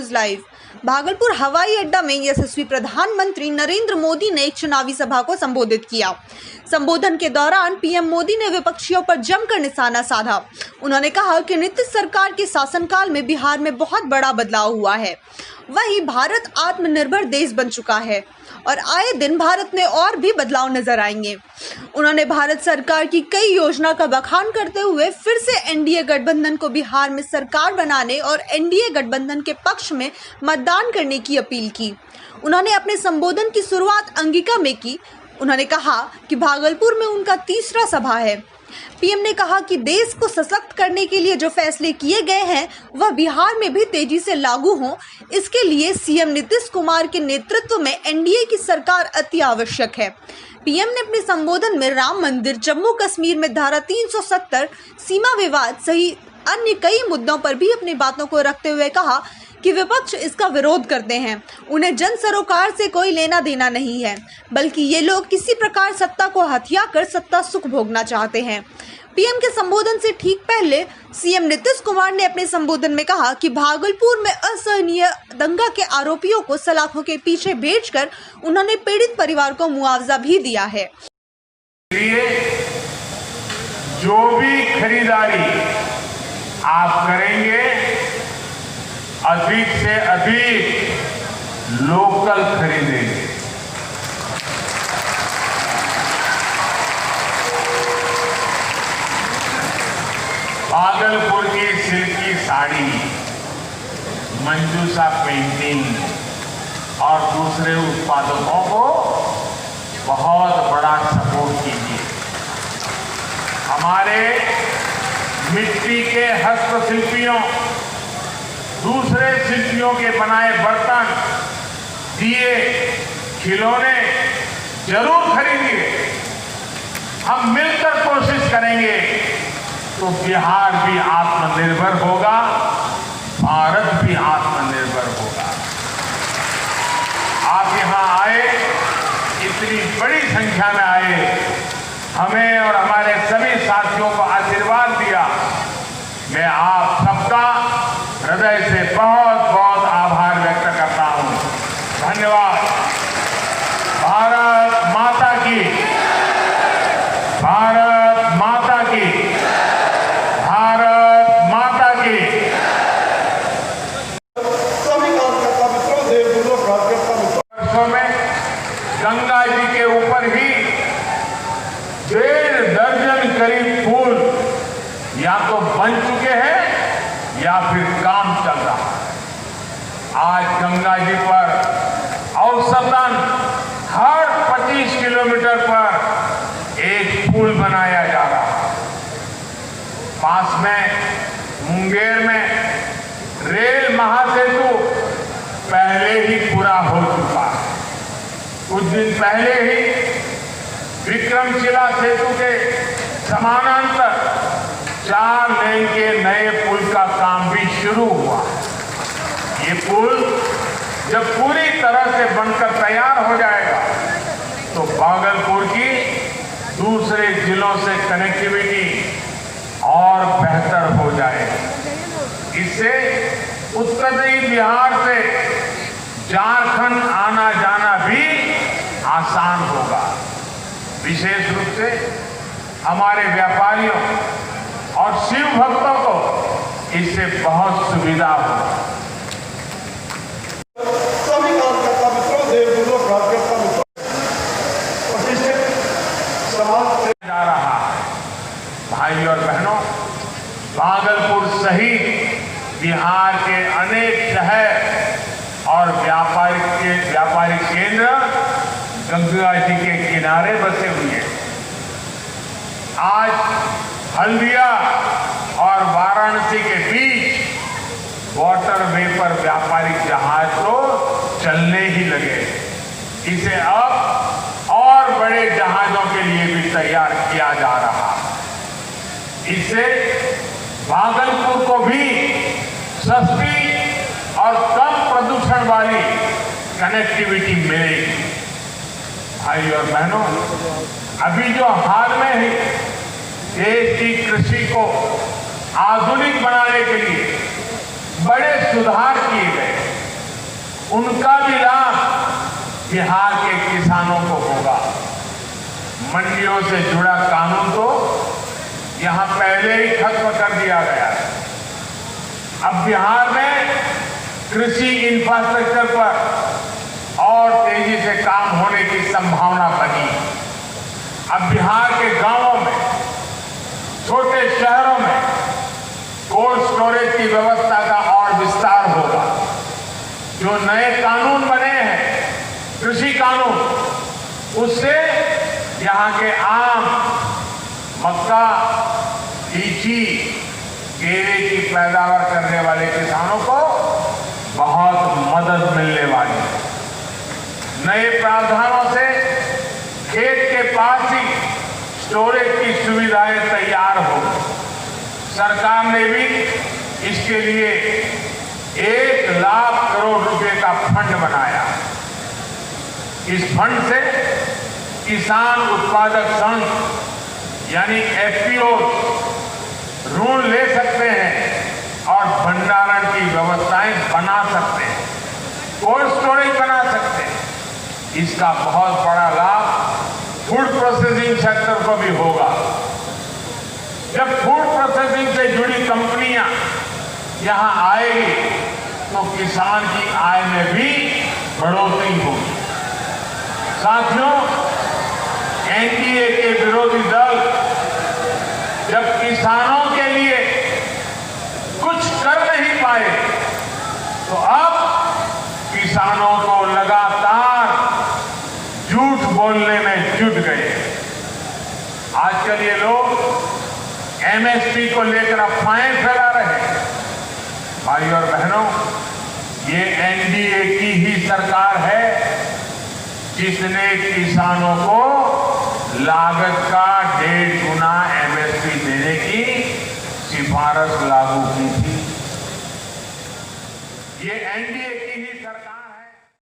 News live. Bhagalpur हवाई अड्डा में यशस्वी प्रधानमंत्री नरेंद्र मोदी ने एक चुनावी सभा को संबोधित किया। संबोधन के दौरान पीएम मोदी ने विपक्षियों पर जमकर निशाना साधा। उन्होंने कहा कि नीतीश सरकार के शासनकाल में बिहार में बहुत बड़ा बदलाव हुआ है। वहीं भारत आत्मनिर्भर देश बन चुका है और आए दिन भारत में और भी बदलाव नजर आएंगे। उन्होंने भारत सरकार की कई योजना का बखान करते हुए फिर से एनडीए गठबंधन को बिहार में सरकार बनाने और एनडीए गठबंधन के पक्ष में मतदान करने की अपील की। उन्होंने अपने संबोधन की शुरुआत अंगिका में की। उन्होंने कहा कि भागलपुर में उनका तीसरा सभा है। पीएम ने कहा कि देश को सशक्त करने के लिए जो फैसले किए गए हैं वह बिहार में भी तेजी से लागू हों। इसके लिए सीएम नीतीश कुमार के नेतृत्व में एनडीए की सरकार अति आवश्यक है। पीएम ने अपने संबोधन में राम मंदिर, जम्मू कश्मीर में धारा 370, सीमा विवाद सहित अन्य कई मुद्दों पर भी अपनी बातों को रखते हुए कहा कि विपक्ष इसका विरोध करते हैं। उन्हें जन सरोकार से कोई लेना देना नहीं है, बल्कि ये लोग किसी प्रकार सत्ता को हथिया कर सत्ता सुख भोगना चाहते हैं। पीएम के संबोधन से ठीक पहले सीएम नीतीश कुमार ने अपने संबोधन में कहा कि भागलपुर में असहनीय दंगा के आरोपियों को सलाखों के पीछे भेजकर उन्होंने पीड़ित परिवार को मुआवजा भी दिया है। जो भी खरीदारी आप करेंगे, अधिक से अधिक लोकल खरीदेंगे। भागलपुर की सिल्की साड़ी, मंजूषा पेंटिंग और दूसरे उत्पादकों को बहुत बड़ा सपोर्ट कीजिए। हमारे मिट्टी के हस्तशिल्पियों, दूसरे शिल्पियों के बनाए बर्तन, दिए, खिलौने जरूर खरीदिए। हम मिलकर कोशिश करेंगे तो बिहार भी आत्मनिर्भर होगा, भारत भी आत्मनिर्भर होगा। आप यहाँ आए, इतनी बड़ी संख्या में आए, हमें और हमारे सभी साथियों को आशीर्वाद दिया। मैं आप सबका हृदय से बहुत बहुत आभार व्यक्त करता हूँ। धन्यवाद। भारत माता की, भारत माता की, भारत माता की। वर्षों में गंगा जी के ऊपर ही 1.5 दर्जन करीब पुल या तो बन चुके हैं या फिर काम चल रहा है। आज गंगा जी पर औसतन हर 25 किलोमीटर पर एक पुल बनाया जा रहा है। पास में मुंगेर में रेल महासेतु पहले ही पूरा हो चुका है। कुछ दिन पहले ही विक्रमशिला सेतु के समानांतर 4 लेन के नए पुल का काम भी शुरू हुआ। ये पुल जब पूरी तरह से बनकर तैयार हो जाएगा तो भागलपुर की दूसरे जिलों से कनेक्टिविटी और बेहतर हो जाएगी। इससे उत्तरी बिहार से झारखंड आना जाना भी आसान होगा। विशेष रूप से हमारे व्यापारियों और शिव भक्तों को इससे बहुत सुविधा होगी। जा रहा है। भाई और बहनों, भागलपुर सहित बिहार के अनेक शहर और व्यापारिक केंद्र गंगा जी के किनारे बसे हुए हैं। आज हल्दिया और वाराणसी के बीच वाटरवे पर व्यापारिक जहाज तो चलने ही लगे। इसे अब और बड़े जहाजों के लिए भी तैयार किया जा रहा है। इससे भागलपुर को भी सस्ती और कम प्रदूषण वाली कनेक्टिविटी मिलेगी। भाई और बहनों, अभी जो हाल में ही देश की कृषि को आधुनिक बनाने के लिए बड़े सुधार किए गए, उनका भी लाभ बिहार के किसानों को होगा। मंडियों से जुड़ा कानून तो यहां पहले ही खत्म कर दिया गया है। अब बिहार में कृषि इंफ्रास्ट्रक्चर पर और तेजी से काम होने की संभावना बनी। अब बिहार के गांवों में, छोटे शहरों में कोल्ड स्टोरेज की व्यवस्था का और विस्तार होगा। जो नए कानून बने हैं, कृषि कानून, उससे यहाँ के आम, मक्का, लीची, केले की पैदावार करने वाले किसानों को बहुत मदद मिलने वाली है। नए प्रावधानों से खेत के पास ही स्टोरेज की सुविधाएं तैयार हो। सरकार ने भी इसके लिए 1 लाख करोड़ रुपए का फंड बनाया। इस फंड से किसान उत्पादक संघ यानी एफपीओ ऋण ले सकते हैं और भंडारण की व्यवस्थाएं बना सकते हैं, कोल्ड स्टोरेज बना सकते हैं। इसका बहुत बड़ा लाभ फूड प्रोसेसिंग सेक्टर को भी होगा। जब फूड प्रोसेसिंग से जुड़ी कंपनियां यहां आएगी तो किसान की आय में भी बढ़ोतरी होगी। साथियों, एनडीए के विरोधी दल जब किसानों के लिए कुछ कर नहीं पाए तो अब किसानों को लगातार झूठ बोलने में जुट गए। आजकल ये लोग एमएसपी को लेकर अफवाहें फैला रहे हैं। भाई और बहनों, ये एनडीए की ही सरकार है जिसने किसानों को लागत का 1.5 गुना एमएसपी देने की सिफारिश लागू की थी। ये एनडीए